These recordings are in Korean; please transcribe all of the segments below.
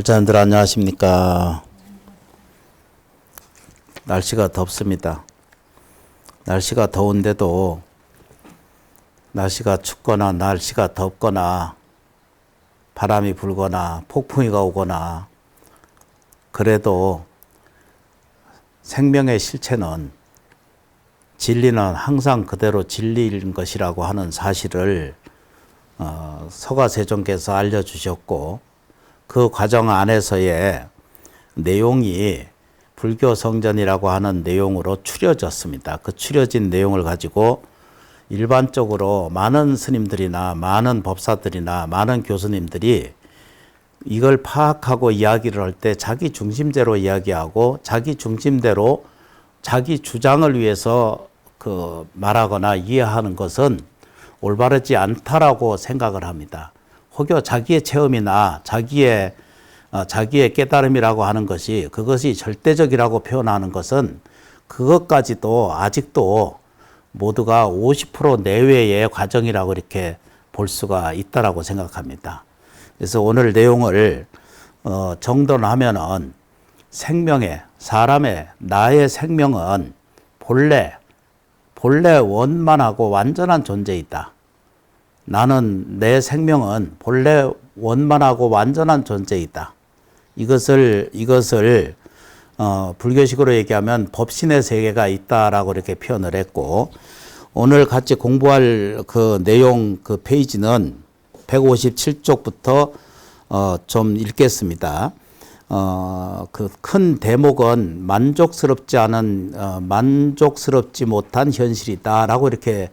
부자님들 안녕하십니까. 날씨가 덥습니다. 날씨가 더운데도 날씨가 춥거나 날씨가 덥거나 바람이 불거나 폭풍이가 오거나 그래도 생명의 실체는 진리는 항상 그대로 진리인 것이라고 하는 사실을 서가세종께서 알려주셨고, 그 과정 안에서의 내용이 불교 성전이라고 하는 내용으로 추려졌습니다. 그 추려진 내용을 가지고 일반적으로 많은 스님들이나 많은 법사들이나 많은 교수님들이 이걸 파악하고 이야기를 할 때 자기 중심대로 이야기하고 자기 중심대로 자기 주장을 위해서 말하거나 이해하는 것은 올바르지 않다라고 생각을 합니다. 혹여 자기의 체험이나 자기의 깨달음이라고 하는 것이 그것이 절대적이라고 표현하는 것은 그것까지도 아직도 모두가 50% 내외의 과정이라고 이렇게 볼 수가 있다라고 생각합니다. 그래서 오늘 내용을 정돈하면은 사람의 나의 생명은 본래 원만하고 완전한 존재이다. 나는 내 생명은 본래 원만하고 완전한 존재이다. 이것을 불교식으로 얘기하면 법신의 세계가 있다라고 이렇게 표현을 했고, 오늘 같이 공부할 그 내용 그 페이지는 157쪽부터 좀 읽겠습니다. 그 큰 대목은 만족스럽지 못한 현실이다라고 이렇게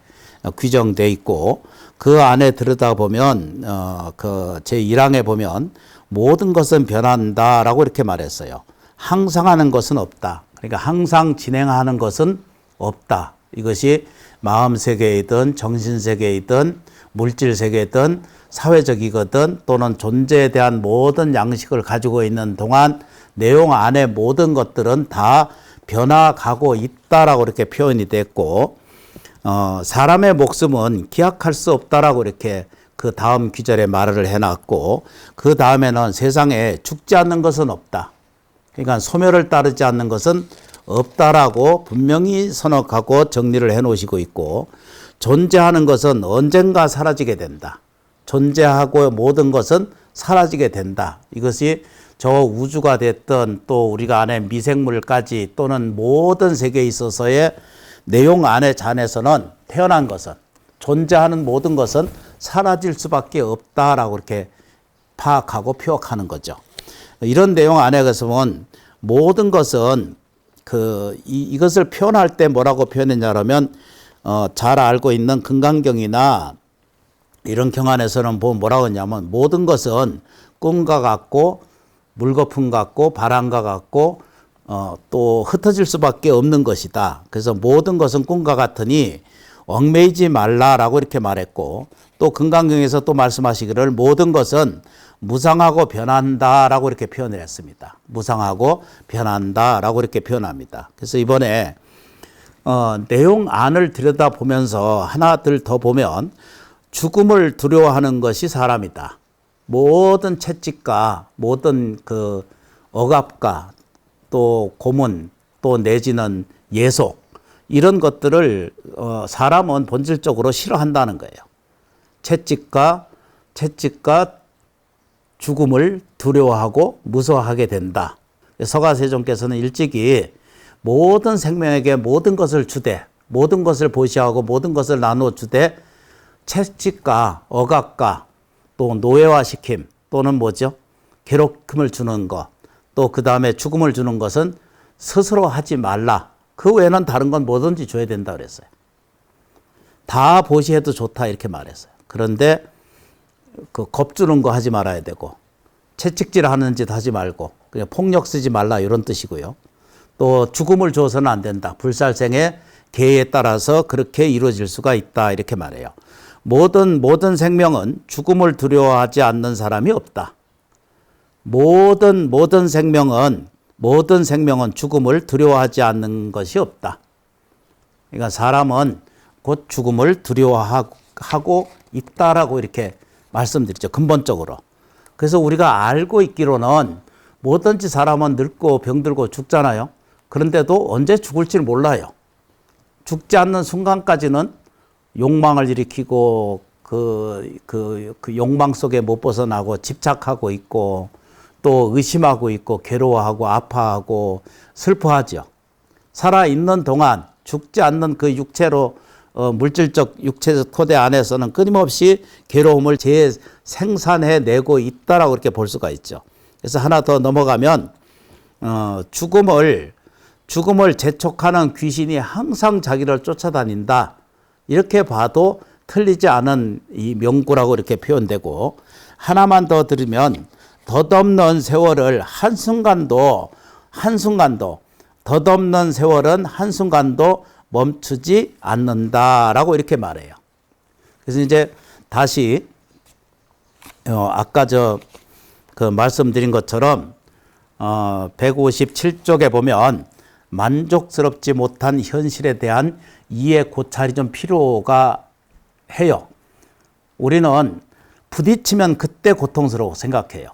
규정되어 있고, 그 안에 들여다보면 제 1항에 보면 모든 것은 변한다라고 이렇게 말했어요. 항상 하는 것은 없다. 그러니까 항상 진행하는 것은 없다. 이것이 마음 세계이든 정신 세계이든 물질 세계이든 사회적이거든 또는 존재에 대한 모든 양식을 가지고 있는 동안 내용 안에 모든 것들은 다 변화가고 있다라고 이렇게 표현이 됐고, 사람의 목숨은 기약할 수 없다라고 이렇게 그 다음 귀절에 말을 해놨고, 그 다음에는 세상에 죽지 않는 것은 없다. 그러니까 소멸을 따르지 않는 것은 없다라고 분명히 선언하고 정리를 해 놓으시고 있고, 존재하는 것은 언젠가 사라지게 된다. 존재하고 모든 것은 사라지게 된다. 이것이 저 우주가 됐든 또 우리가 안에 미생물까지 또는 모든 세계에 있어서의 내용 안에 잔에서는 태어난 것은 존재하는 모든 것은 사라질 수밖에 없다라고 이렇게 파악하고 표현하는 거죠. 이런 내용 안에서 보면 모든 것은 이것을 표현할 때 뭐라고 표현했냐면 잘 알고 있는 금강경이나 이런 경안에서는 뭐라고 했냐면 모든 것은 꿈과 같고 물거품 같고 바람과 같고 또 흩어질 수밖에 없는 것이다. 그래서 모든 것은 꿈과 같으니 얽매이지 말라라고 이렇게 말했고, 또 금강경에서 또 말씀하시기를 모든 것은 무상하고 변한다라고 이렇게 표현을 했습니다. 무상하고 변한다라고 이렇게 표현합니다. 그래서 이번에 내용 안을 들여다보면서 하나들 더 보면 죽음을 두려워하는 것이 사람이다. 모든 채찍과 모든 그 억압과 또 고문 또 내지는 예속 이런 것들을 사람은 본질적으로 싫어한다는 거예요. 채찍과 죽음을 두려워하고 무서워하게 된다. 서가세종께서는 일찍이 모든 생명에게 모든 것을 주되 모든 것을 보시하고 모든 것을 나누어 주되 채찍과 억압과 또 노예화시킴 또는 괴롭힘을 주는 것, 또 그 다음에 죽음을 주는 것은 스스로 하지 말라. 그 외에는 다른 건 뭐든지 줘야 된다 그랬어요. 다 보시해도 좋다 이렇게 말했어요. 그런데 겁주는 거 하지 말아야 되고, 채찍질 하는 짓 하지 말고 그냥 폭력 쓰지 말라 이런 뜻이고요. 또 죽음을 줘서는 안 된다. 불살생의 계에 따라서 그렇게 이루어질 수가 있다 이렇게 말해요. 모든 생명은 죽음을 두려워하지 않는 사람이 없다. 모든 생명은 죽음을 두려워하지 않는 것이 없다. 그러니까 사람은 곧 죽음을 두려워하고 있다라고 이렇게 말씀드리죠. 근본적으로. 그래서 우리가 알고 있기로는 뭐든지 사람은 늙고 병들고 죽잖아요. 그런데도 언제 죽을지를 몰라요. 죽지 않는 순간까지는 욕망을 일으키고 그 욕망 속에 못 벗어나고 집착하고 있고 또 의심하고 있고 괴로워하고 아파하고 슬퍼하죠. 살아있는 동안 죽지 않는 그 육체로 물질적 육체적 토대 안에서는 끊임없이 괴로움을 재생산해내고 있다라고 이렇게 볼 수가 있죠. 그래서 하나 더 넘어가면 죽음을 재촉하는 귀신이 항상 자기를 쫓아다닌다. 이렇게 봐도 틀리지 않은 이 명구라고 이렇게 표현되고, 하나만 더 들으면 덧없는 세월을 한순간도 덧없는 세월은 한순간도 멈추지 않는다라고 이렇게 말해요. 그래서 이제 다시 아까 그 말씀드린 것처럼 157쪽에 보면 만족스럽지 못한 현실에 대한 이해 고찰이 좀 필요가 해요. 우리는 부딪히면 그때 고통스러워 생각해요.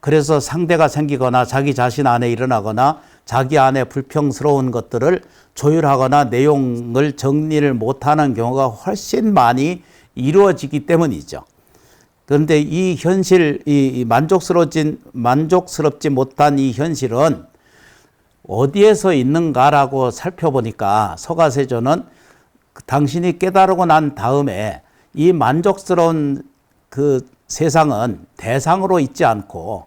그래서 상대가 생기거나 자기 자신 안에 일어나거나 자기 안에 불평스러운 것들을 조율하거나 내용을 정리를 못하는 경우가 훨씬 많이 이루어지기 때문이죠. 그런데 이 현실, 이 만족스럽지 못한 이 현실은 어디에서 있는가라고 살펴보니까 서가세조는 당신이 깨달고 난 다음에 이 만족스러운 그 세상은 대상으로 있지 않고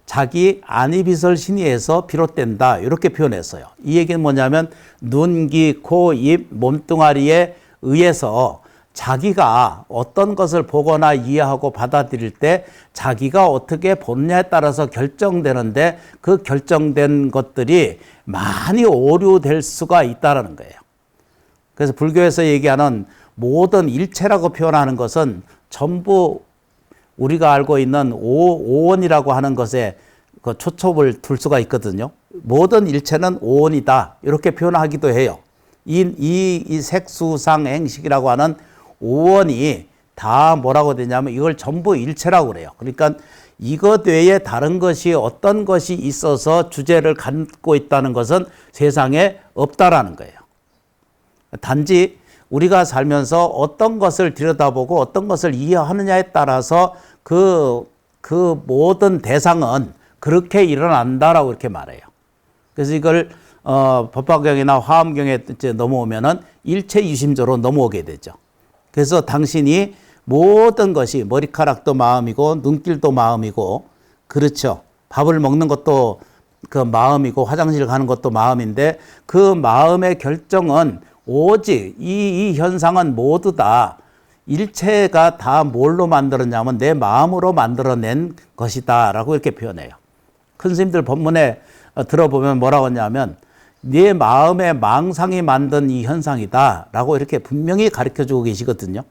자기 안이비설 신의에서 비롯된다 이렇게 표현했어요. 이 얘기는 뭐냐면 눈, 귀, 코, 입, 몸뚱아리에 의해서 자기가 어떤 것을 보거나 이해하고 받아들일 때 자기가 어떻게 보느냐에 따라서 결정되는데 그 결정된 것들이 많이 오류될 수가 있다는 거예요. 그래서 불교에서 얘기하는 모든 일체라고 표현하는 것은 전부 우리가 알고 있는 오원이라고 하는 것에 그 초점을 둘 수가 있거든요. 모든 일체는 오원이다 이렇게 표현하기도 해요. 이 색수상 행식이라고 하는 오원이 다 뭐라고 되냐면 이걸 전부 일체라고 그래요. 그러니까 이것 외에 다른 것이 어떤 것이 있어서 주제를 갖고 있다는 것은 세상에 없다라는 거예요. 단지 우리가 살면서 어떤 것을 들여다보고 어떤 것을 이해하느냐에 따라서 그 모든 대상은 그렇게 일어난다라고 이렇게 말해요. 그래서 이걸 법화경이나 화엄경에 넘어오면은 일체 유심조로 넘어오게 되죠. 그래서 당신이 모든 것이 머리카락도 마음이고 눈길도 마음이고 그렇죠. 밥을 먹는 것도 그 마음이고 화장실 가는 것도 마음인데 그 마음의 결정은 오직 이 현상은 모두 다 일체가 다 뭘로 만들었냐면 내 마음으로 만들어낸 것이다 라고 이렇게 표현해요. 큰 스님들 법문에 들어보면 뭐라고 하냐면 네 마음의 망상이 만든 이 현상이다 라고 이렇게 분명히 가르쳐주고 계시거든요.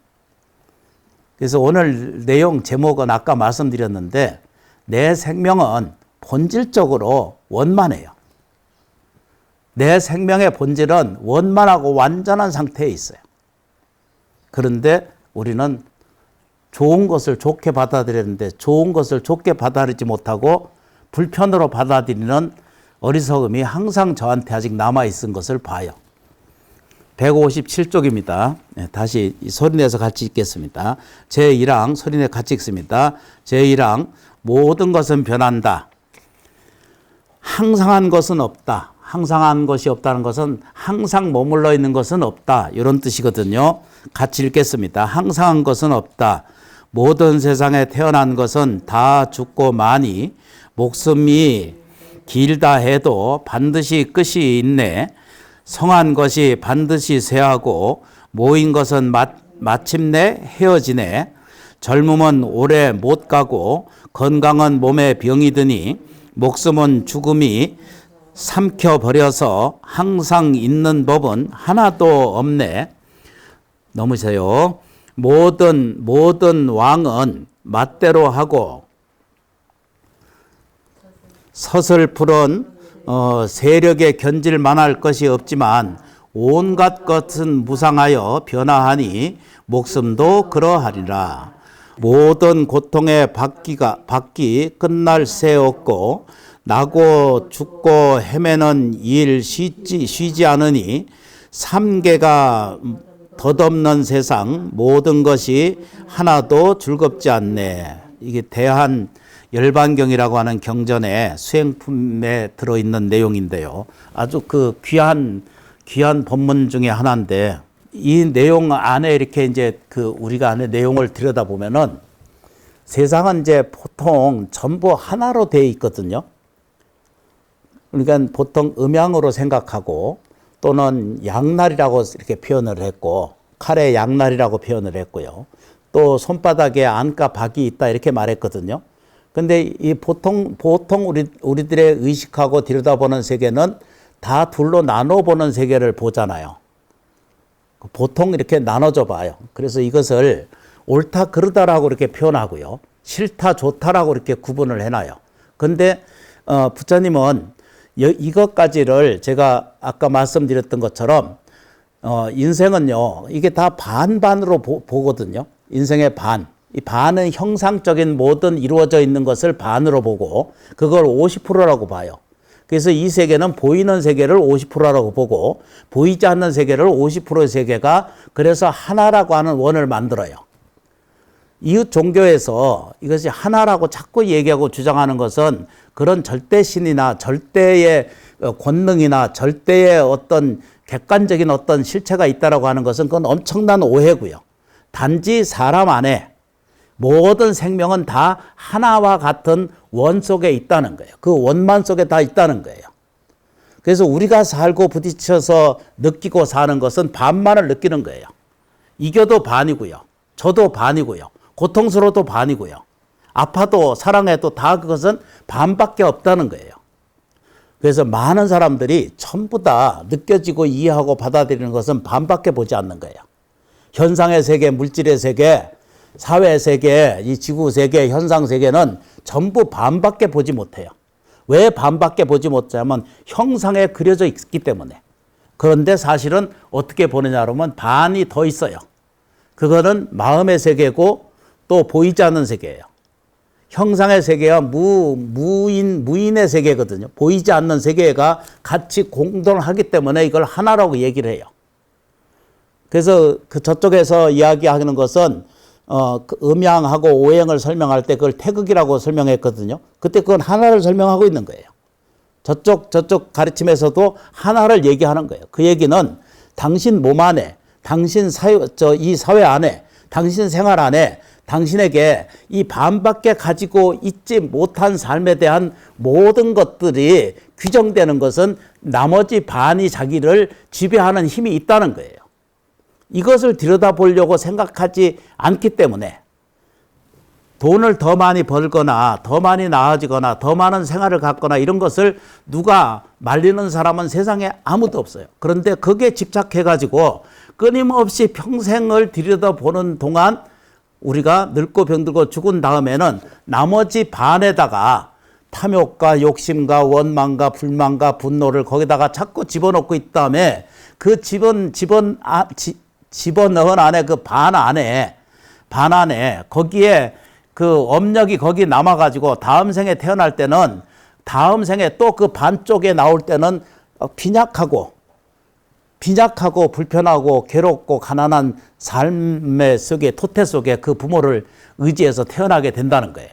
그래서 오늘 내용 제목은 아까 말씀드렸는데 내 생명은 본질적으로 원만해요. 내 생명의 본질은 원만하고 완전한 상태에 있어요. 그런데 우리는 좋은 것을 좋게 받아들였는데 좋은 것을 좋게 받아들이지 못하고 불편으로 받아들이는 어리석음이 항상 저한테 아직 남아있은 것을 봐요. 157쪽입니다. 다시 소리내서 같이 읽겠습니다. 제1항 소리내 같이 읽습니다. 제1항 모든 것은 변한다. 항상한 것은 없다. 항상한 것이 없다는 것은 항상 머물러 있는 것은 없다. 이런 뜻이거든요. 같이 읽겠습니다. 항상한 것은 없다. 모든 세상에 태어난 것은 다 죽고 마니 목숨이 길다 해도 반드시 끝이 있네. 성한 것이 반드시 쇠하고 모인 것은 마침내 헤어지네. 젊음은 오래 못 가고 건강은 몸에 병이 드니 목숨은 죽음이 삼켜버려서 항상 있는 법은 하나도 없네. 넘으세요. 모든 왕은 맛대로 하고 서슬푸른 세력에 견질 만할 것이 없지만 온갖 것은 무상하여 변화하니 목숨도 그러하리라. 모든 고통의 받기 끝날 새 없고 나고 죽고 헤매는 일 쉬지 않으니 삼계가 덧없는 세상 모든 것이 하나도 즐겁지 않네. 이게 대한 열반경이라고 하는 경전의 수행품에 들어있는 내용인데요. 아주 그 귀한 법문 중에 하나인데 이 내용 안에 이렇게 이제 그 우리가 안에 내용을 들여다보면은 세상은 이제 보통 전부 하나로 되어 있거든요. 그러니까 보통 음양으로 생각하고 또는 양날이라고 이렇게 표현을 했고 칼의 양날이라고 표현을 했고요. 또 손바닥에 안과 박이 있다 이렇게 말했거든요. 근데 이 보통 우리들의 의식하고 들여다보는 세계는 다 둘로 나눠보는 세계를 보잖아요. 보통 이렇게 나눠져 봐요. 그래서 이것을 옳다 그르다라고 이렇게 표현하고요. 싫다 좋다라고 이렇게 구분을 해놔요. 근데 부처님은 이것까지를 제가 아까 말씀드렸던 것처럼 인생은요. 이게 다 반반으로 보거든요. 인생의 반. 이 반은 형상적인 모든 이루어져 있는 것을 반으로 보고 그걸 50%라고 봐요. 그래서 이 세계는 보이는 세계를 50%라고 보고 보이지 않는 세계를 50%의 세계가 그래서 하나라고 하는 원을 만들어요. 이웃 종교에서 이것이 하나라고 자꾸 얘기하고 주장하는 것은 그런 절대신이나 절대의 권능이나 절대의 어떤 객관적인 어떤 실체가 있다라고 하는 것은 그건 엄청난 오해고요. 단지 사람 안에 모든 생명은 다 하나와 같은 원 속에 있다는 거예요. 그 원만 속에 다 있다는 거예요. 그래서 우리가 살고 부딪혀서 느끼고 사는 것은 반만을 느끼는 거예요. 이겨도 반이고요. 저도 반이고요. 고통스러워도 반이고요. 아파도 사랑해도 다 그것은 반밖에 없다는 거예요. 그래서 많은 사람들이 전부 다 느껴지고 이해하고 받아들이는 것은 반밖에 보지 않는 거예요. 현상의 세계, 물질의 세계, 사회 세계, 이 지구 세계, 현상 세계는 전부 반밖에 보지 못해요. 왜 반밖에 보지 못하냐면 형상에 그려져 있기 때문에. 그런데 사실은 어떻게 보느냐 그러면 반이 더 있어요. 그거는 마음의 세계고 또 보이지 않는 세계예요. 형상의 세계와 무인의 세계거든요. 보이지 않는 세계가 같이 공존하기 때문에 이걸 하나라고 얘기를 해요. 그래서 그 저쪽에서 이야기하는 것은 그 음양하고 오행을 설명할 때 그걸 태극이라고 설명했거든요. 그때 그건 하나를 설명하고 있는 거예요. 저쪽 가르침에서도 하나를 얘기하는 거예요. 그 얘기는 당신 몸 안에, 당신 이 사회 안에, 당신 생활 안에 당신에게 이 반밖에 가지고 있지 못한 삶에 대한 모든 것들이 규정되는 것은 나머지 반이 자기를 지배하는 힘이 있다는 거예요. 이것을 들여다보려고 생각하지 않기 때문에 돈을 더 많이 벌거나 더 많이 나아지거나 더 많은 생활을 갖거나 이런 것을 누가 말리는 사람은 세상에 아무도 없어요. 그런데 거기에 집착해가지고 끊임없이 평생을 들여다보는 동안 우리가 늙고 병들고 죽은 다음에는 나머지 반에다가 탐욕과 욕심과 원망과 불만과 분노를 거기다가 자꾸 집어넣고 있 다음에 그 집어넣은 안에 그 반 안에 거기에 그 업력이 거기 남아가지고 다음 생에 태어날 때는 다음 생에 또 그 반쪽에 나올 때는 빈약하고 불편하고 괴롭고 가난한 삶의 속에 토태 속에 그 부모를 의지해서 태어나게 된다는 거예요.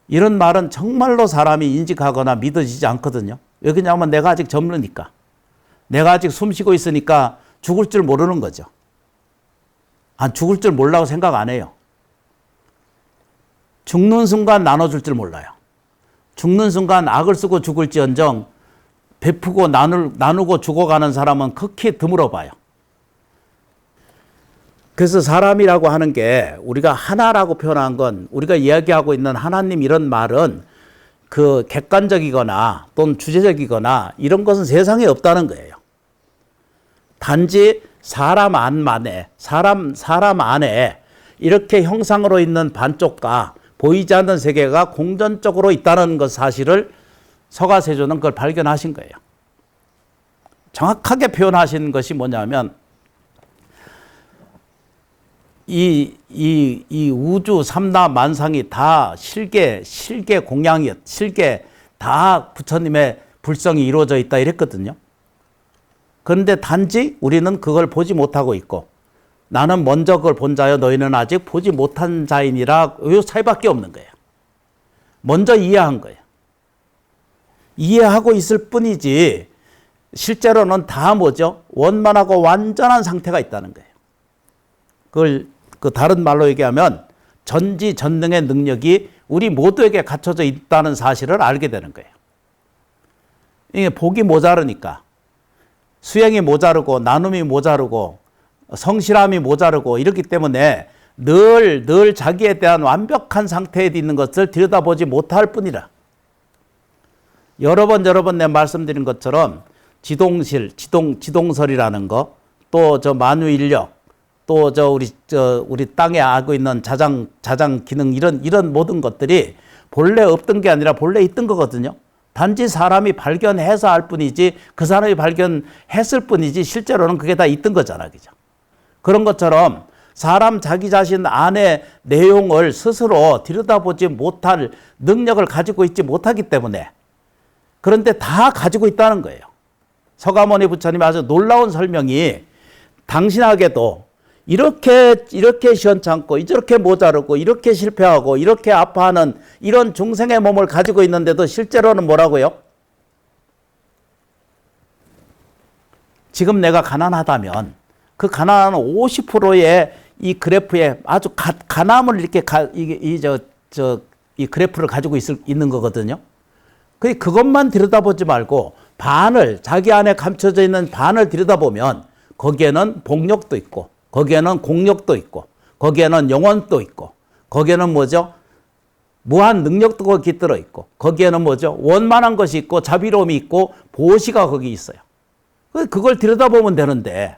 이런 말은 정말로 사람이 인식하거나 믿어지지 않거든요. 왜 그러냐면 내가 아직 젊으니까. 내가 아직 숨쉬고 있으니까 죽을 줄 모르는 거죠. 죽을 줄 몰라고 생각 안 해요. 죽는 순간 나눠줄 줄 몰라요. 죽는 순간 악을 쓰고 죽을지언정 베푸고 나누고 죽어가는 사람은 극히 드물어 봐요. 그래서 사람이라고 하는 게 우리가 하나라고 표현한 건 우리가 이야기하고 있는 하나님 이런 말은 그 객관적이거나 또는 주제적이거나 이런 것은 세상에 없다는 거예요. 단지 사람 안에 이렇게 형상으로 있는 반쪽과 보이지 않는 세계가 공존적으로 있다는 것 사실을 서가세조는 그걸 발견하신 거예요. 정확하게 표현하신 것이 뭐냐면 이 우주 삼라 만상이 다 실계 공양이었, 실계 다 부처님의 불성이 이루어져 있다 이랬거든요. 그런데 단지 우리는 그걸 보지 못하고 있고, 나는 먼저 그걸 본 자여 너희는 아직 보지 못한 자이니라, 이 차이밖에 없는 거예요. 먼저 이해한 거예요. 이해하고 있을 뿐이지 실제로는 다 뭐죠? 원만하고 완전한 상태가 있다는 거예요. 그걸 그 다른 말로 얘기하면 전지전능의 능력이 우리 모두에게 갖춰져 있다는 사실을 알게 되는 거예요. 이게 복이 모자르니까, 수행이 모자르고 나눔이 모자르고 성실함이 모자르고 이렇기 때문에 늘 자기에 대한 완벽한 상태에 있는 것을 들여다보지 못할 뿐이라. 여러 번 내가 말씀드린 것처럼 지동설이라는 거, 또 저 만유인력, 또 우리 땅에 알고 있는 자장 기능, 이런 모든 것들이 본래 없던 게 아니라 본래 있던 거거든요. 단지 사람이 발견해서 할 뿐이지, 그 사람이 발견했을 뿐이지 실제로는 그게 다 있던 거잖아, 그죠? 그런 것처럼 사람 자기 자신 안의 내용을 스스로 들여다보지 못할 능력을 가지고 있지 못하기 때문에, 그런데 다 가지고 있다는 거예요. 서가모니 부처님이 아주 놀라운 설명이, 당신에게도 이렇게 시원찮고 이렇게 모자르고 이렇게 실패하고 이렇게 아파하는 이런 중생의 몸을 가지고 있는데도 실제로는 뭐라고요? 지금 내가 가난하다면 그 가난한 50%의 이 그래프에 아주 가남을 이렇게 이 그래프를 가지고 있는 거거든요. 그것만 들여다보지 말고 자기 안에 감춰져 있는 반을 들여다보면 거기에는 복력도 있고, 거기에는 공력도 있고, 거기에는 영혼도 있고, 거기에는 뭐죠? 무한 능력도 거기 들어있고, 거기에는 뭐죠? 원만한 것이 있고, 자비로움이 있고, 보시가 거기 있어요. 그걸 들여다보면 되는데,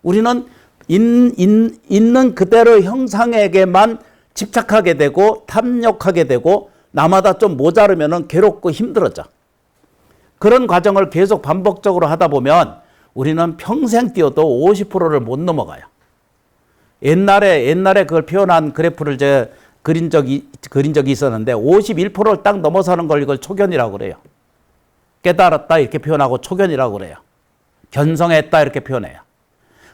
우리는 있는 그대로 형상에게만 집착하게 되고, 탐욕하게 되고, 나마다 좀 모자르면 괴롭고 힘들어져. 그런 과정을 계속 반복적으로 하다 보면 우리는 평생 뛰어도 50%를 못 넘어가요. 옛날에 그걸 표현한 그래프를 제가 그린 적이 있었는데, 51%를 딱 넘어서는 걸 이걸 초견이라고 그래요. 깨달았다 이렇게 표현하고 초견이라고 그래요. 견성했다 이렇게 표현해요.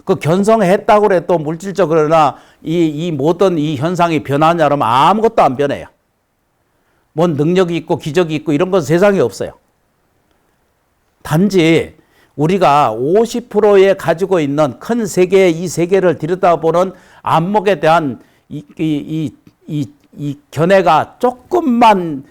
그 견성했다고 그래도 물질적으로나 이 모든 이 현상이 변하냐 그러면 아무것도 안 변해요. 뭔 능력이 있고 기적이 있고 이런 건 세상에 없어요. 단지 우리가 50%에 가지고 있는 큰 세계, 이 세계를 들여다보는 안목에 대한 이 견해가 조금만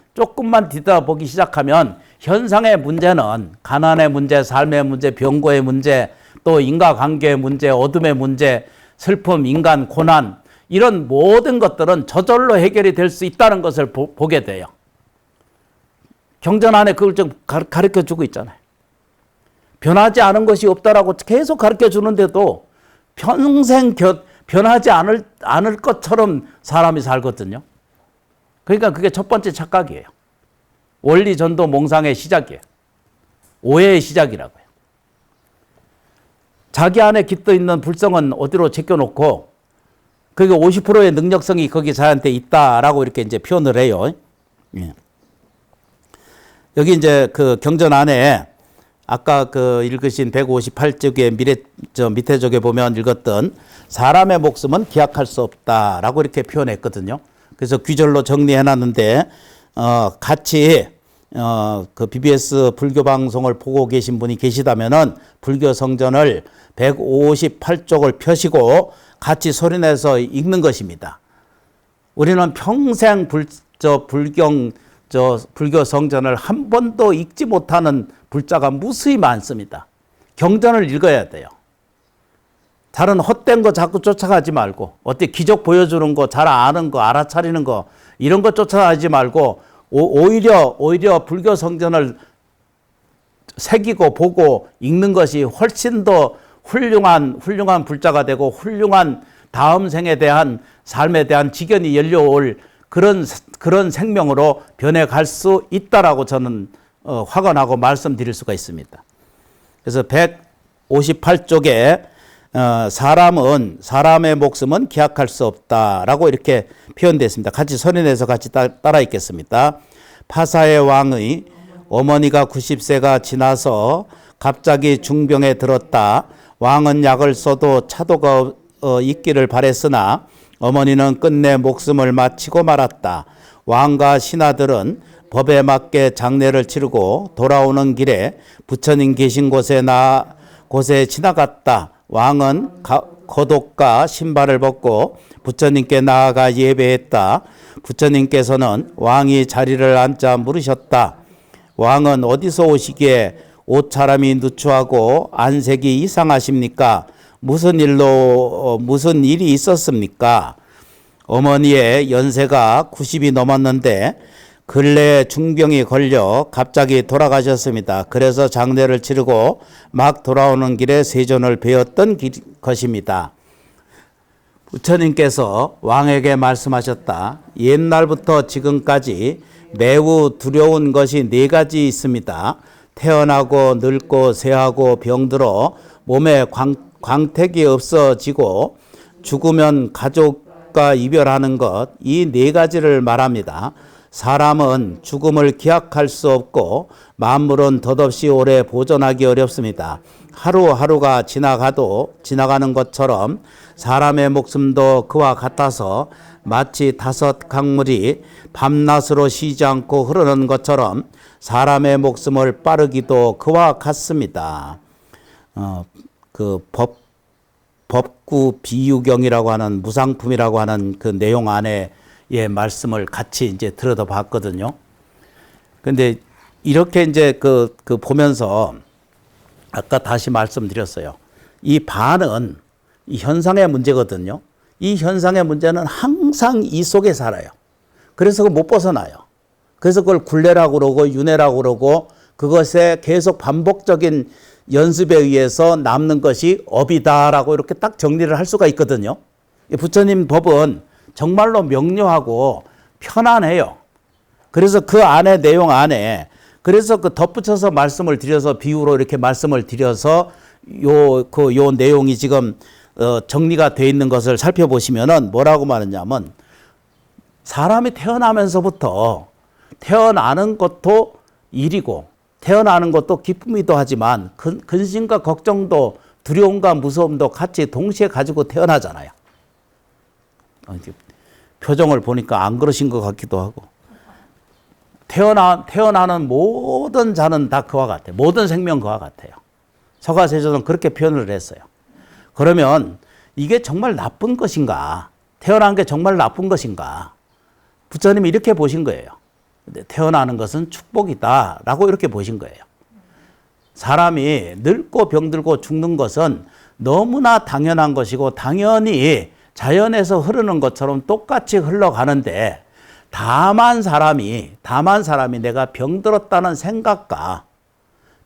들여다보기 시작하면 현상의 문제는 가난의 문제, 삶의 문제, 병고의 문제, 또 인과관계의 문제, 어둠의 문제, 슬픔, 인간, 고난, 이런 모든 것들은 저절로 해결이 될 수 있다는 것을 보게 돼요. 경전 안에 그걸 좀 가르쳐 주고 있잖아요. 변하지 않은 것이 없다라고 계속 가르쳐 주는데도 평생 변하지 않을 것처럼 사람이 살거든요. 그러니까 그게 첫 번째 착각이에요. 원리 전도 몽상의 시작이에요. 오해의 시작이라고요. 자기 안에 깃도 있는 불성은 어디로 제껴놓고, 그게 50%의 능력성이 거기 자한테 있다라고 이렇게 이제 표현을 해요. 예. 여기 이제 그 경전 안에 아까 그 읽으신 158쪽의 밑에 쪽에 보면 읽었던 사람의 목숨은 기약할 수 없다라고 이렇게 표현했거든요. 그래서 귀절로 정리해 놨는데, 같이 그 BBS 불교 방송을 보고 계신 분이 계시다면은 불교 성전을 158쪽을 펴시고 같이 소리내서 읽는 것입니다. 우리는 평생 불교 성전을 한 번도 읽지 못하는 불자가 무수히 많습니다. 경전을 읽어야 돼요. 다른 헛된 거 자꾸 쫓아가지 말고, 어떻게 기적 보여주는 거, 잘 아는 거, 알아차리는 거, 이런 거 쫓아가지 말고, 오히려 불교 성전을 새기고 보고 읽는 것이 훨씬 더 훌륭한 불자가 되고, 훌륭한 다음 생에 대한 삶에 대한 지견이 열려올 그런 생명으로 변해갈 수 있다라고 저는 확언하고 말씀드릴 수가 있습니다. 그래서 158쪽에 사람의 목숨은 기약할 수 없다라고 이렇게 표현됐습니다. 같이 소리내서 같이 따라 읽겠습니다. 파사의 왕의 어머니가 90세가 지나서 갑자기 중병에 들었다. 왕은 약을 써도 차도가 있기를 바랬으나 어머니는 끝내 목숨을 마치고 말았다. 왕과 신하들은 법에 맞게 장례를 치르고 돌아오는 길에 부처님 계신 곳에 지나갔다. 왕은 겉옷과 신발을 벗고 부처님께 나아가 예배했다. 부처님께서는 왕이 자리를 앉자 물으셨다. 왕은 어디서 오시기에 옷차림이 누추하고 안색이 이상하십니까? 무슨 일이 있었습니까? 어머니의 연세가 90이 넘었는데 근래에 중병이 걸려 갑자기 돌아가셨습니다. 그래서 장례를 치르고 막 돌아오는 길에 세존을 배웠던 것입니다. 부처님께서 왕에게 말씀하셨다. 옛날부터 지금까지 매우 두려운 것이 4가지 있습니다. 태어나고 늙고 쇠하고 병들어 몸에 광택이 없어지고 죽으면 가족과 이별하는 것, 이 4가지를 말합니다. 사람은 죽음을 기약할 수 없고 만물은 덧없이 오래 보존하기 어렵습니다. 하루하루가 지나가는 것처럼 사람의 목숨도 그와 같아서 마치 5 강물이 밤낮으로 쉬지 않고 흐르는 것처럼 사람의 목숨을 빠르기도 그와 같습니다. 법구 비유경이라고 하는 무상품이라고 하는 그 내용 안에 말씀을 같이 이제 들여다 봤거든요. 근데 이렇게 이제 그 보면서 아까 다시 말씀드렸어요. 이 반은 이 현상의 문제거든요. 이 현상의 문제는 항상 이 속에 살아요. 그래서 못 벗어나요. 그래서 그걸 굴레라고 그러고 윤회라고 그러고 그것에 계속 반복적인 연습에 의해서 남는 것이 업이다라고 이렇게 딱 정리를 할 수가 있거든요. 부처님 법은 정말로 명료하고 편안해요. 그래서 그 안에 내용 안에 그래서 그 덧붙여서 말씀을 드려서 비유로 이렇게 말씀을 드려서 요 내용이 지금 정리가 되어 있는 것을 살펴보시면은 뭐라고 말하냐면 사람이 태어나면서부터 태어나는 것도 일이고 태어나는 것도 기쁨이도 하지만 근심과 걱정도 두려움과 무서움도 같이 동시에 가지고 태어나잖아요. 표정을 보니까 안 그러신 것 같기도 하고 태어나는 모든 자는 다 그와 같아요. 모든 생명 그와 같아요. 서가세조는 그렇게 표현을 했어요. 그러면 이게 정말 나쁜 것인가? 태어난 게 정말 나쁜 것인가? 부처님이 이렇게 보신 거예요. 태어나는 것은 축복이다라고 이렇게 보신 거예요. 사람이 늙고 병들고 죽는 것은 너무나 당연한 것이고 당연히 자연에서 흐르는 것처럼 똑같이 흘러가는데 다만 사람이 내가 병들었다는 생각과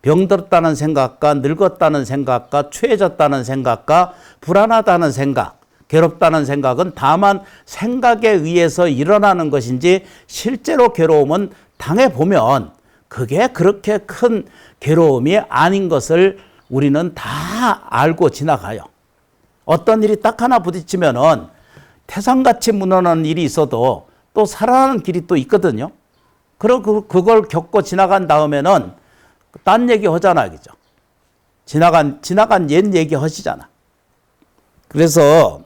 늙었다는 생각과 취해졌다는 생각과 불안하다는 생각, 괴롭다는 생각은 다만 생각에 의해서 일어나는 것인지 실제로 괴로움은 당해보면 그게 그렇게 큰 괴로움이 아닌 것을 우리는 다 알고 지나가요. 어떤 일이 딱 하나 부딪히면은 태산같이 무너지는 일이 있어도 또 살아나는 길이 또 있거든요. 그리고 그걸 겪고 지나간 다음에는 딴 얘기 하잖아, 그죠? 지나간 옛 얘기 하시잖아. 그래서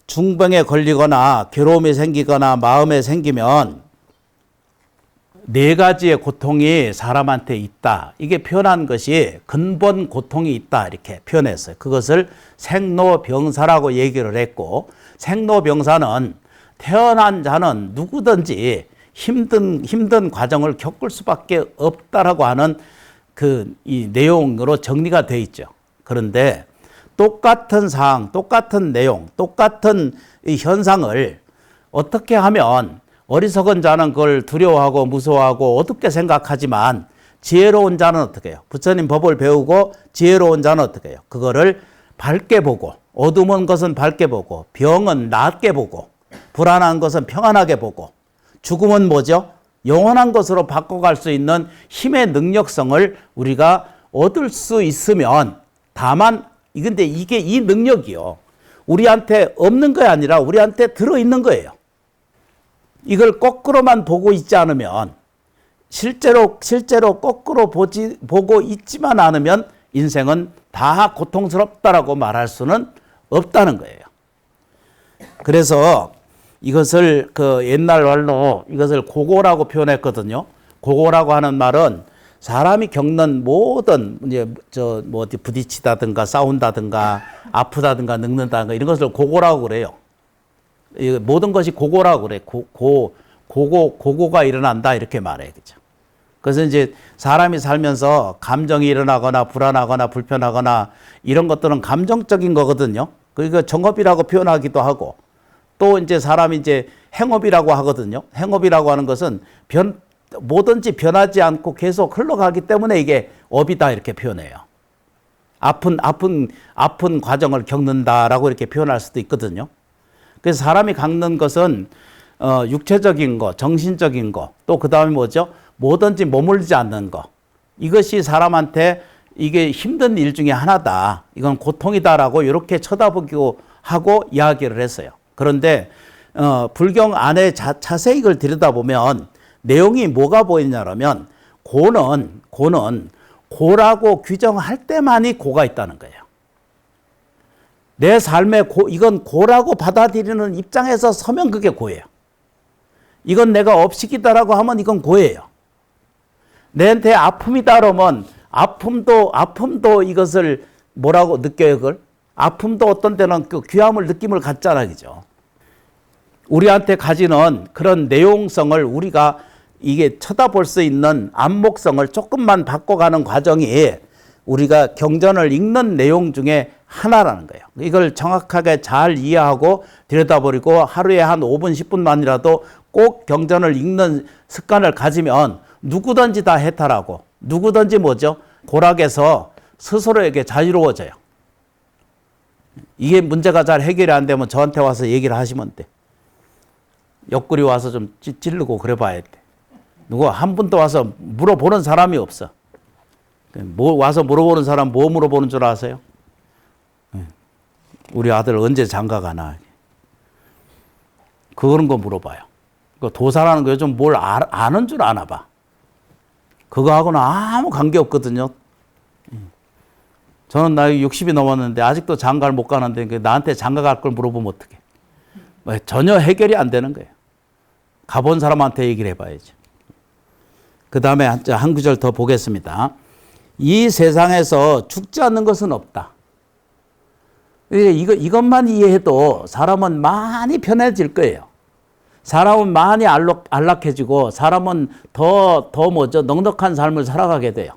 중병에 걸리거나 괴로움이 생기거나 마음에 생기면 4가지의 고통이 사람한테 있다. 이게 표현한 것이 근본 고통이 있다. 이렇게 표현했어요. 그것을 생로병사라고 얘기를 했고 생로병사는 태어난 자는 누구든지 힘든 과정을 겪을 수밖에 없다라고 하는 이 내용으로 정리가 되어 있죠. 그런데 똑같은 사항, 똑같은 내용, 똑같은 이 현상을 어떻게 하면 어리석은 자는 그걸 두려워하고 무서워하고 어둡게 생각하지만 지혜로운 자는 어떻게 해요? 부처님 법을 배우고 지혜로운 자는 어떻게 해요? 그거를 밝게 보고 어두운 것은 밝게 보고 병은 낫게 보고 불안한 것은 평안하게 보고 죽음은 뭐죠? 영원한 것으로 바꿔갈 수 있는 힘의 능력성을 우리가 얻을 수 있으면 다만 근데 이게 이 능력이요. 우리한테 없는 게 아니라 우리한테 들어있는 거예요. 이걸 거꾸로만 보고 있지 않으면 실제로 거꾸로 보고 있지만 않으면 인생은 다 고통스럽다라고 말할 수는 없다는 거예요. 그래서 이것을 그 옛날 말로 이것을 고고라고 표현했거든요. 고고라고 하는 말은 사람이 겪는 모든 이제 뭐 어디 부딪히다든가 싸운다든가 아프다든가 늙는다든가 이런 것을 고고라고 그래요. 모든 것이 고고라고 그래. 고고가 일어난다 이렇게 말해. 그죠? 그래서 이제 사람이 살면서 감정이 일어나거나 불안하거나 불편하거나 이런 것들은 감정적인 거거든요. 그러니까 정업이라고 표현하기도 하고 또 이제 사람이 이제 행업이라고 하거든요. 행업이라고 하는 것은 뭐든지 변하지 않고 계속 흘러가기 때문에 이게 업이다 이렇게 표현해요. 아픈 과정을 겪는다라고 이렇게 표현할 수도 있거든요. 그래서 사람이 겪는 것은 육체적인 거, 정신적인 거, 또 그 다음에 뭐죠? 뭐든지 머물지 않는 거. 이것이 사람한테 이게 힘든 일 중에 하나다. 이건 고통이다라고 이렇게 쳐다보기도 하고 이야기를 했어요. 그런데 불경 안에 자세히 이걸 들여다보면 내용이 뭐가 보이냐면 고는 고라고 규정할 때만이 고가 있다는 거예요. 내 삶의 이건 고라고 받아들이는 입장에서 서면 그게 고예요. 이건 내가 업식이다라고 하면 이건 고예요. 내한테 아픔이다 그러면 아픔도 이것을 뭐라고 느껴요, 그걸? 아픔도 어떤 때는 그 귀함을 느낌을 갖잖아, 그죠? 우리한테 가지는 그런 내용성을 우리가 이게 쳐다볼 수 있는 안목성을 조금만 바꿔가는 과정이 우리가 경전을 읽는 내용 중에 하나라는 거예요. 이걸 정확하게 잘 이해하고 들여다버리고 하루에 한 5분, 10분만이라도 꼭 경전을 읽는 습관을 가지면 누구든지 다 해탈하고 누구든지 뭐죠? 고락에서 스스로에게 자유로워져요. 이게 문제가 잘 해결이 안 되면 저한테 와서 얘기를 하시면 돼. 옆구리 와서 좀 찌르고 그래 봐야 돼. 누구 한 분도 와서 물어보는 사람이 없어. 와서 물어보는 사람 뭐 물어보는 줄 아세요? 우리 아들 언제 장가 가나. 그런 거 물어봐요. 도사라는 거 요즘 뭘 아는 줄 아나 봐. 그거하고는 아무 관계 없거든요. 저는 나이 60이 넘었는데 아직도 장가를 못 가는데 나한테 장가 갈 걸 물어보면 어떡해. 전혀 해결이 안 되는 거예요. 가본 사람한테 얘기를 해봐야죠. 그 다음에 한 구절 더 보겠습니다. 이 세상에서 죽지 않는 것은 없다. 이것만 이해해도 사람은 많이 편해질 거예요. 사람은 많이 안락해지고 사람은 더 뭐죠? 넉넉한 삶을 살아가게 돼요.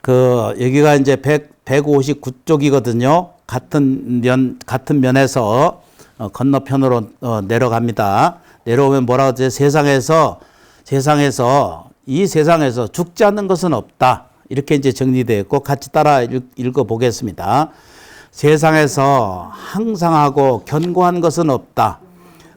여기가 이제 159쪽이거든요. 같은 면에서 건너편으로 내려갑니다. 내려오면 뭐라고 하죠? 세상에서 이 세상에서 죽지 않는 것은 없다. 이렇게 이제 정리되어 있고 같이 따라 읽어 보겠습니다. 세상에서 항상하고 견고한 것은 없다.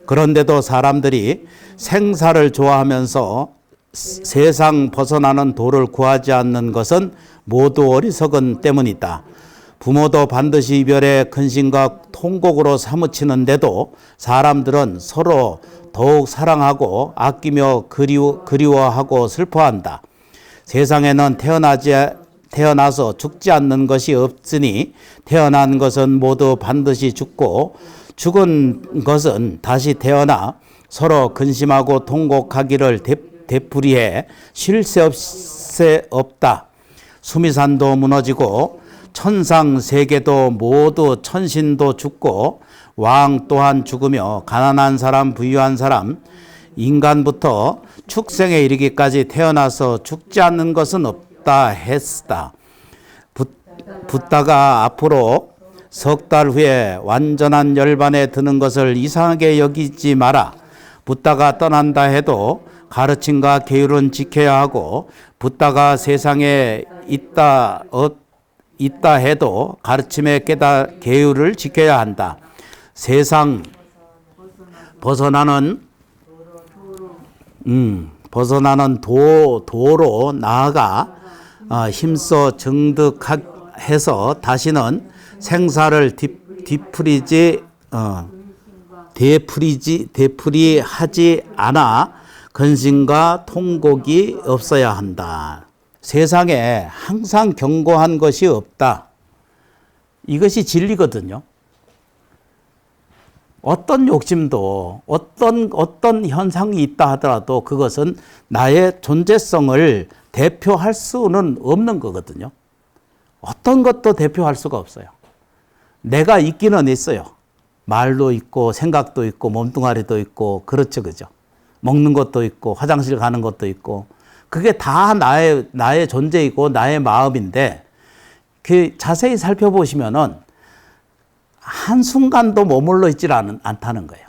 그런데도 사람들이 생사를 좋아하면서 세상 벗어나는 도를 구하지 않는 것은 모두 어리석은 때문이다. 부모도 반드시 이별의 근심과 통곡으로 사무치는데도 사람들은 서로 더욱 사랑하고 아끼며 그리워하고 슬퍼한다. 세상에는 태어나서 죽지 않는 것이 없으니 태어난 것은 모두 반드시 죽고 죽은 것은 다시 태어나 서로 근심하고 통곡하기를 되풀이해 쉴 새 없다. 수미산도 무너지고 천상 세계도 모두 천신도 죽고 왕 또한 죽으며 가난한 사람 부유한 사람 인간부터 축생에 이르기까지 태어나서 죽지 않는 것은 없다 했다. 붙다가 앞으로 석 달 후에 완전한 열반에 드는 것을 이상하게 여기지 마라. 붙다가 떠난다 해도 가르침과 계율은 지켜야 하고 붙다가 세상에 있다 해도 가르침의 계율을 지켜야 한다. 세상 벗어나는 도로 나아가 힘써 정득해서 다시는 생사를 되풀이하지 않아 근심과 통곡이 없어야 한다. 세상에 항상 견고한 것이 없다. 이것이 진리거든요. 어떤 욕심도 어떤 현상이 있다 하더라도 그것은 나의 존재성을 대표할 수는 없는 거거든요. 어떤 것도 대표할 수가 없어요. 내가 있기는 있어요. 말도 있고 생각도 있고 몸뚱아리도 있고 그렇죠, 그죠? 먹는 것도 있고 화장실 가는 것도 있고 그게 다 나의 존재이고 나의 마음인데 그 자세히 살펴보시면은 한순간도 머물러 있질 않다는 거예요.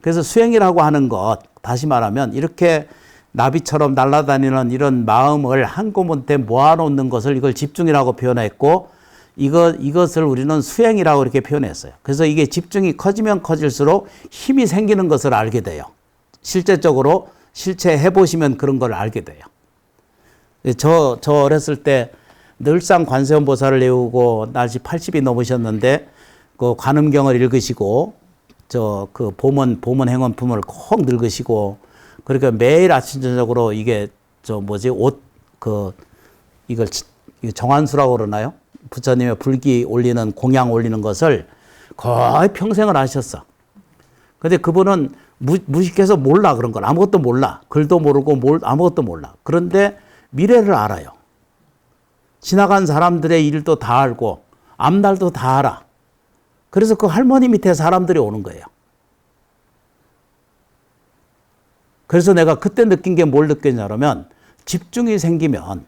그래서 수행이라고 하는 것, 다시 말하면 이렇게 나비처럼 날아다니는 이런 마음을 한꺼번에 모아놓는 것을 이걸 집중이라고 표현했고 이것을 우리는 수행이라고 이렇게 표현했어요. 그래서 이게 집중이 커지면 커질수록 힘이 생기는 것을 알게 돼요. 실제적으로 실체해 보시면 그런 걸 알게 돼요. 저 어렸을 때 늘상 관세음 보살을 외우고 날씨 80이 넘으셨는데 그 관음경을 읽으시고 그 보문 행원품을 꼭 읽으시고 그러니까 매일 아침 저녁으로 이게 이걸 정한수라고 그러나요? 부처님의 불기 올리는 공양 올리는 것을 거의 평생을 하셨어. 근데 그분은 무식해서 몰라 그런 걸 아무것도 몰라. 글도 모르고 아무것도 몰라. 그런데 미래를 알아요. 지나간 사람들의 일도 다 알고 앞날도 다 알아. 그래서 그 할머니 밑에 사람들이 오는 거예요. 그래서 내가 그때 느낀 게 뭘 느꼈냐면 집중이 생기면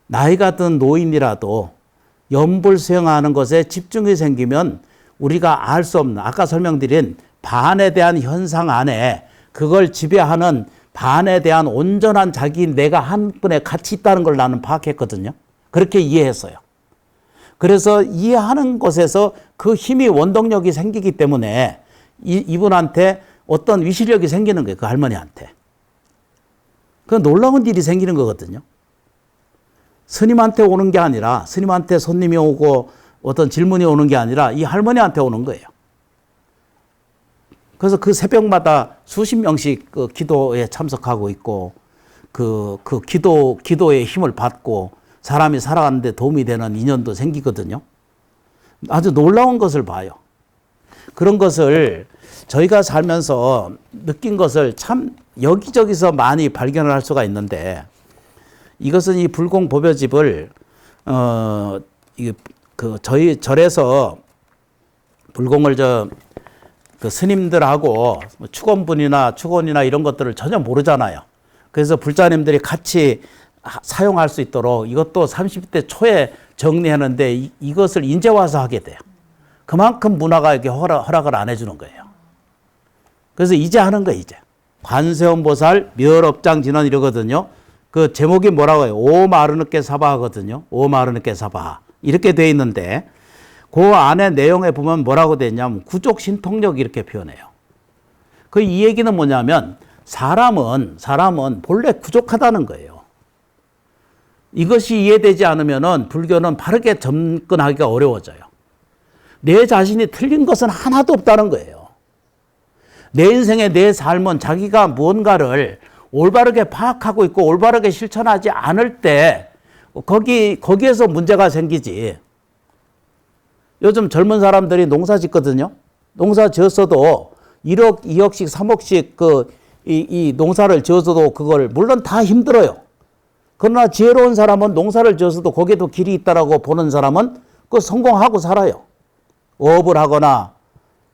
나이가 든 노인이라도 염불 수행하는 것에 집중이 생기면 우리가 알 수 없는 아까 설명드린 반에 대한 현상 안에 그걸 지배하는 반에 대한 온전한 자기 내가 한 분에 같이 있다는 걸 나는 파악했거든요. 그렇게 이해했어요. 그래서 이해하는 것에서 그 힘이 원동력이 생기기 때문에 이분한테 어떤 위시력이 생기는 거예요. 그 할머니한테. 그 놀라운 일이 생기는 거거든요. 스님한테 오는 게 아니라 스님한테 손님이 오고 어떤 질문이 오는 게 아니라 이 할머니한테 오는 거예요. 그래서 그 새벽마다 수십 명씩 그 기도에 참석하고 있고 그 기도의 힘을 받고 사람이 살아가는데 도움이 되는 인연도 생기거든요. 아주 놀라운 것을 봐요. 그런 것을 저희가 살면서 느낀 것을 참 여기저기서 많이 발견을 할 수가 있는데 이것은 이 불공법요집을 저희 절에서 불공을 그 스님들하고 축원분이나 축원이나 이런 것들을 전혀 모르잖아요. 그래서 불자님들이 같이 사용할 수 있도록 이것도 30대 초에 정리하는데 이것을 이제 와서 하게 돼요. 그만큼 문화가 이렇게 허락을 안 해주는 거예요. 그래서 이제 하는 거예요, 이제. 관세음보살 멸업장 진원 이러거든요. 그 제목이 뭐라고 해요? 오마르느께 사바하거든요. 오마르느께 사바하. 이렇게 돼 있는데 그 안에 내용에 보면 뭐라고 돼 있냐면 구족신통력 이렇게 표현해요. 그 이 얘기는 뭐냐면 사람은 본래 부족하다는 거예요. 이것이 이해되지 않으면은 불교는 바르게 접근하기가 어려워져요. 내 자신이 틀린 것은 하나도 없다는 거예요. 내 인생의 내 삶은 자기가 무언가를 올바르게 파악하고 있고 올바르게 실천하지 않을 때 거기에서 문제가 생기지. 요즘 젊은 사람들이 농사 짓거든요. 농사 지었어도 1억, 2억씩, 3억씩 이 농사를 지어서도 그걸 물론 다 힘들어요. 그러나 지혜로운 사람은 농사를 지어서도 거기에도 길이 있다라고 보는 사람은 그 성공하고 살아요. 어업을 하거나.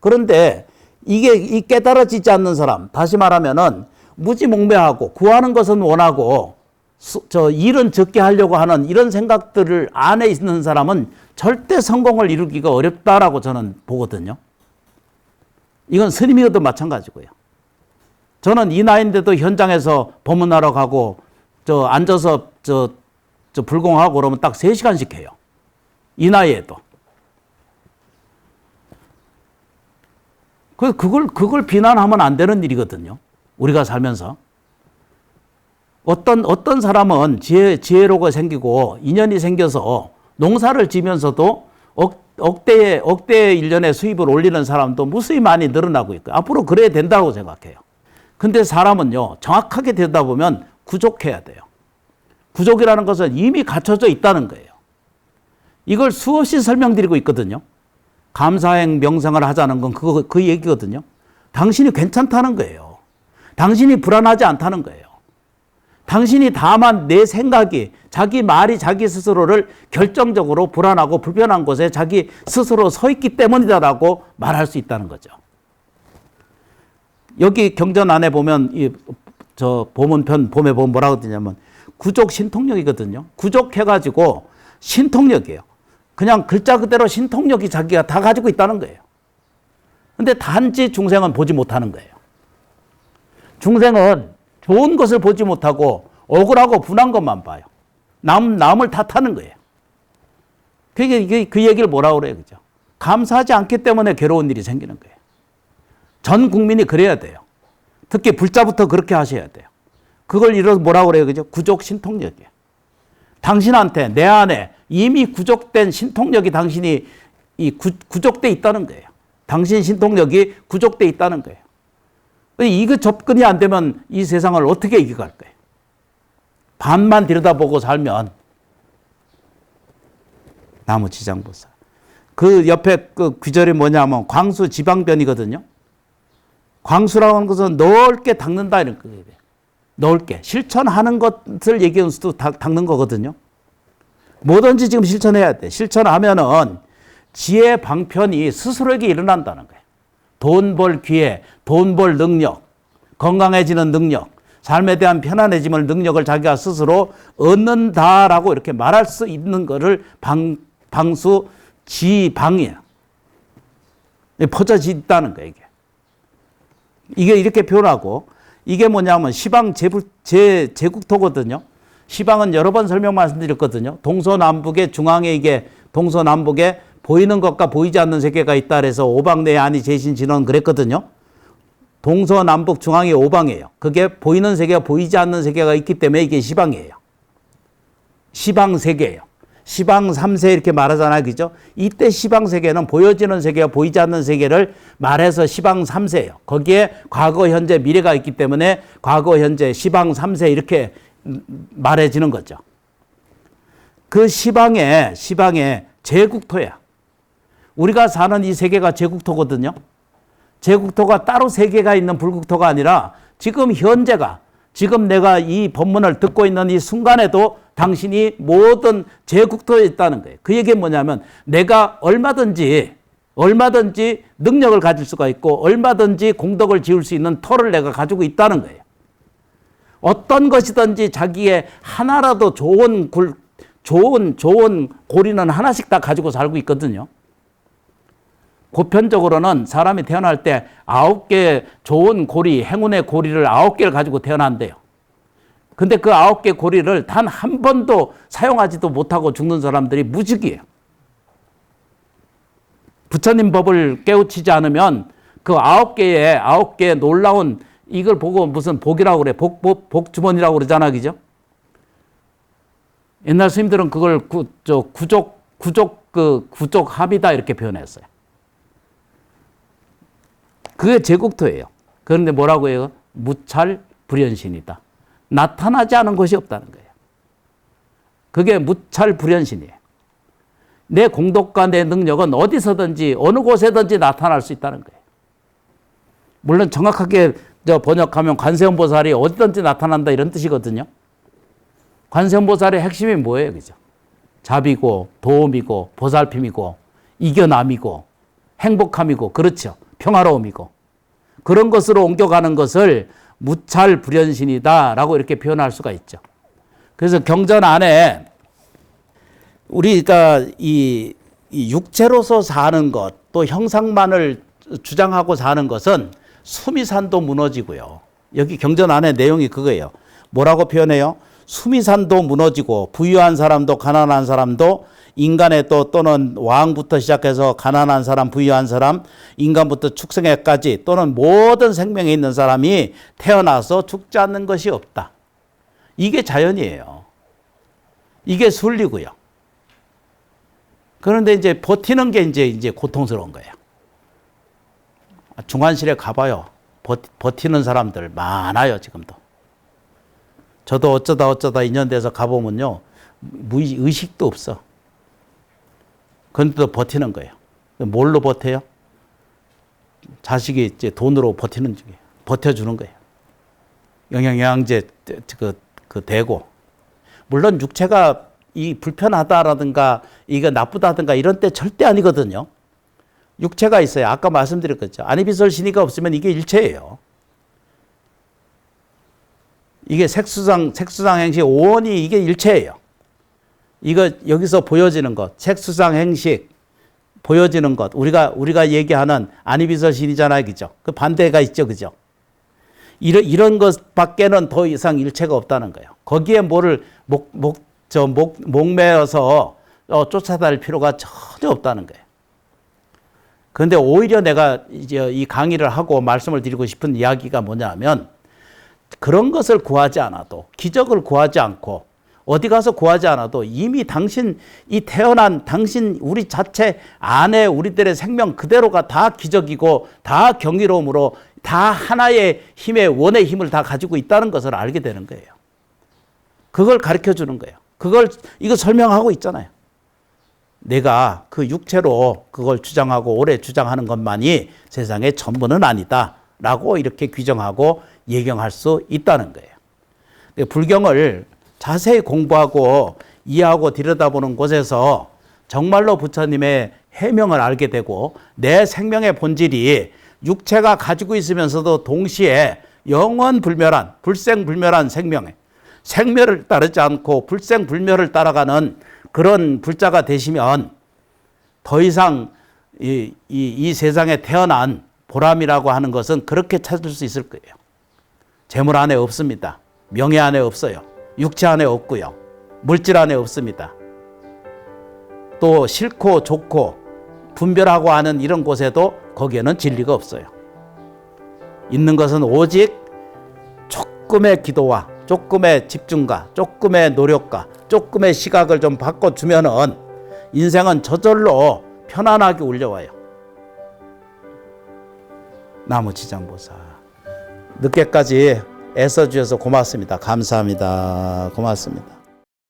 그런데 이게 깨달아지지 않는 사람, 다시 말하면은 무지몽매하고 구하는 것은 원하고 일은 적게 하려고 하는 이런 생각들을 안에 있는 사람은 절대 성공을 이루기가 어렵다라고 저는 보거든요. 이건 스님이어도 마찬가지고요. 저는 이 나이인데도 현장에서 법문하러 가고 앉아서 불공하고 그러면 딱 3시간씩 해요. 이 나이에도. 그걸 비난하면 안 되는 일이거든요. 우리가 살면서. 어떤 사람은 지혜로가 생기고 인연이 생겨서 농사를 지면서도 억대의 일년의 수입을 올리는 사람도 무수히 많이 늘어나고 있고 앞으로 그래야 된다고 생각해요. 근데 사람은요, 정확하게 되다 보면 구족해야 돼요. 구족이라는 것은 이미 갖춰져 있다는 거예요. 이걸 수없이 설명드리고 있거든요. 감사행 명상을 하자는 건 그 얘기거든요. 당신이 괜찮다는 거예요. 당신이 불안하지 않다는 거예요. 당신이 다만 내 생각이, 자기 말이 자기 스스로를 결정적으로 불안하고 불편한 곳에 자기 스스로 서 있기 때문이다라고 말할 수 있다는 거죠. 여기 경전 안에 보면 저 보문편 봄에 보면 뭐라고 되냐면 구족 신통력이거든요. 구족해가지고 신통력이에요. 그냥 글자 그대로 신통력이 자기가 다 가지고 있다는 거예요. 근데 단지 중생은 보지 못하는 거예요. 중생은 좋은 것을 보지 못하고 억울하고 분한 것만 봐요. 남을 탓하는 거예요. 그 얘기를 뭐라고 그래요? 그죠? 감사하지 않기 때문에 괴로운 일이 생기는 거예요. 전 국민이 그래야 돼요. 특히 불자부터 그렇게 하셔야 돼요. 그걸 뭐라고 그래요? 그죠? 구족 신통력이에요. 당신한테, 내 안에 이미 구족된 신통력이 당신이 구족돼 있다는 거예요. 당신 신통력이 구족돼 있다는 거예요. 이거 접근이 안 되면 이 세상을 어떻게 이겨갈 거예요? 반만 들여다보고 살면 나무지장보살. 그 옆에 그 귀절이 뭐냐면 광수 지방변이거든요. 광수라는 것은 넓게 닦는다 이런 거예요. 넓게 실천하는 것을 얘기하는 수도 닦는 거거든요. 뭐든지 지금 실천해야 돼. 실천하면은 지혜 방편이 스스로에게 일어난다는 거예요. 돈 벌 기회, 돈 벌 능력, 건강해지는 능력, 삶에 대한 편안해짐을 능력을 자기가 스스로 얻는다라고 이렇게 말할 수 있는 거를 방수 지방이야. 퍼져져 있다는 거예요, 이게 이렇게 표현하고, 이게 뭐냐면 시방 제국토거든요. 시방은 여러 번 설명 말씀드렸거든요. 동서남북의 중앙에 이게 동서남북에 보이는 것과 보이지 않는 세계가 있다 그래서 오방내에 아니 제신진원 그랬거든요. 동서남북 중앙이 오방이에요. 그게 보이는 세계와 보이지 않는 세계가 있기 때문에 이게 시방이에요. 시방세계예요. 시방 3세 이렇게 말하잖아요. 그죠? 이때 시방 세계는 보여지는 세계와 보이지 않는 세계를 말해서 시방 3세예요. 거기에 과거, 현재, 미래가 있기 때문에 과거, 현재, 시방 3세 이렇게 말해지는 거죠. 그 시방에 제국토야. 우리가 사는 이 세계가 제국토거든요. 제국토가 따로 세계가 있는 불국토가 아니라 지금 현재가, 지금 내가 이 법문을 듣고 있는 이 순간에도 당신이 모든 제국토에 있다는 거예요. 그 얘기는 뭐냐면 내가 얼마든지 능력을 가질 수가 있고 얼마든지 공덕을 지을 수 있는 터를 내가 가지고 있다는 거예요. 어떤 것이든지 자기의 하나라도 좋은 고리는 하나씩 다 가지고 살고 있거든요. 보편적으로는 사람이 태어날 때 9개 좋은 고리, 행운의 고리를 9개를 가지고 태어난대요. 근데 그 9개 고리를 단 한 번도 사용하지도 못하고 죽는 사람들이 무직이에요. 부처님 법을 깨우치지 않으면 그 9개의 놀라운 이걸 보고 무슨 복이라고 그래. 복주머니라고 그러잖아. 그죠? 옛날 스님들은 그걸 구족 합이다 이렇게 표현했어요. 그게 제국토예요. 그런데 뭐라고 해요? 무찰 불현신이다. 나타나지 않은 것이 없다는 거예요. 그게 무찰 불현신이에요. 내 공덕과 내 능력은 어디서든지 어느 곳에든지 나타날 수 있다는 거예요. 물론 정확하게 번역하면 관세음보살이 어디든지 나타난다 이런 뜻이거든요. 관세음보살의 핵심이 뭐예요? 그죠? 자비고 도움이고 보살핌이고 이겨남이고 행복함이고 그렇죠. 평화로움이고 그런 것으로 옮겨가는 것을 무찰 불현신이다라고 이렇게 표현할 수가 있죠. 그래서 경전 안에 우리가 이 육체로서 사는 것, 또 형상만을 주장하고 사는 것은 수미산도 무너지고요. 여기 경전 안에 내용이 그거예요. 뭐라고 표현해요? 수미산도 무너지고 부유한 사람도 가난한 사람도 인간의 또는 왕부터 시작해서 가난한 사람, 부유한 사람, 인간부터 축생에까지 또는 모든 생명에 있는 사람이 태어나서 죽지 않는 것이 없다. 이게 자연이에요. 이게 순리고요. 그런데 이제 버티는 게 이제 고통스러운 거예요. 중환실에 가봐요. 버티는 사람들 많아요, 지금도. 저도 어쩌다 인연돼서 가보면요, 의식도 없어. 그런데도 버티는 거예요. 뭘로 버텨요? 자식이 이제 돈으로 버티는 중이에요. 버텨주는 거예요. 영양제 대고. 물론 육체가 이 불편하다라든가 이거 나쁘다든가 이런 때 절대 아니거든요. 육체가 있어요. 아까 말씀드렸겠죠. 안이비설신이가 없으면 이게 일체예요. 이게 색수상 행식 오원이 이게 일체예요. 이거 여기서 보여지는 것, 색수상 행식 보여지는 것, 우리가 얘기하는 안이비설신이잖아요, 그죠? 그 반대가 있죠, 그죠? 이런 것밖에는 더 이상 일체가 없다는 거예요. 거기에 뭐를 목매어서 쫓아다닐 필요가 전혀 없다는 거예요. 그런데 오히려 내가 이제 이 강의를 하고 말씀을 드리고 싶은 이야기가 뭐냐면 그런 것을 구하지 않아도 기적을 구하지 않고 어디 가서 구하지 않아도 이미 당신 이 태어난 당신 우리 자체 안에 우리들의 생명 그대로가 다 기적이고 다 경이로움으로 다 하나의 힘의 원의 힘을 다 가지고 있다는 것을 알게 되는 거예요. 그걸 가르쳐 주는 거예요. 이거 설명하고 있잖아요. 내가 그 육체로 그걸 주장하고 오래 주장하는 것만이 세상의 전부는 아니다 라고 이렇게 규정하고 예경할 수 있다는 거예요. 불경을 자세히 공부하고 이해하고 들여다보는 곳에서 정말로 부처님의 해명을 알게 되고 내 생명의 본질이 육체가 가지고 있으면서도 동시에 영원불멸한 불생불멸한 생멸을 따르지 않고 불생불멸을 따라가는 그런 불자가 되시면 더 이상 이 세상에 태어난 보람이라고 하는 것은 그렇게 찾을 수 있을 거예요. 재물 안에 없습니다. 명예 안에 없어요. 육체 안에 없고요. 물질 안에 없습니다. 또 싫고 좋고 분별하고 하는 이런 곳에도 거기에는 진리가 없어요. 있는 것은 오직 조금의 기도와 조금의 집중과 조금의 노력과 조금의 시각을 좀 바꿔주면은 인생은 저절로 편안하게 울려와요. 나무지장보살 늦게까지 애써주셔서 고맙습니다. 감사합니다. 고맙습니다.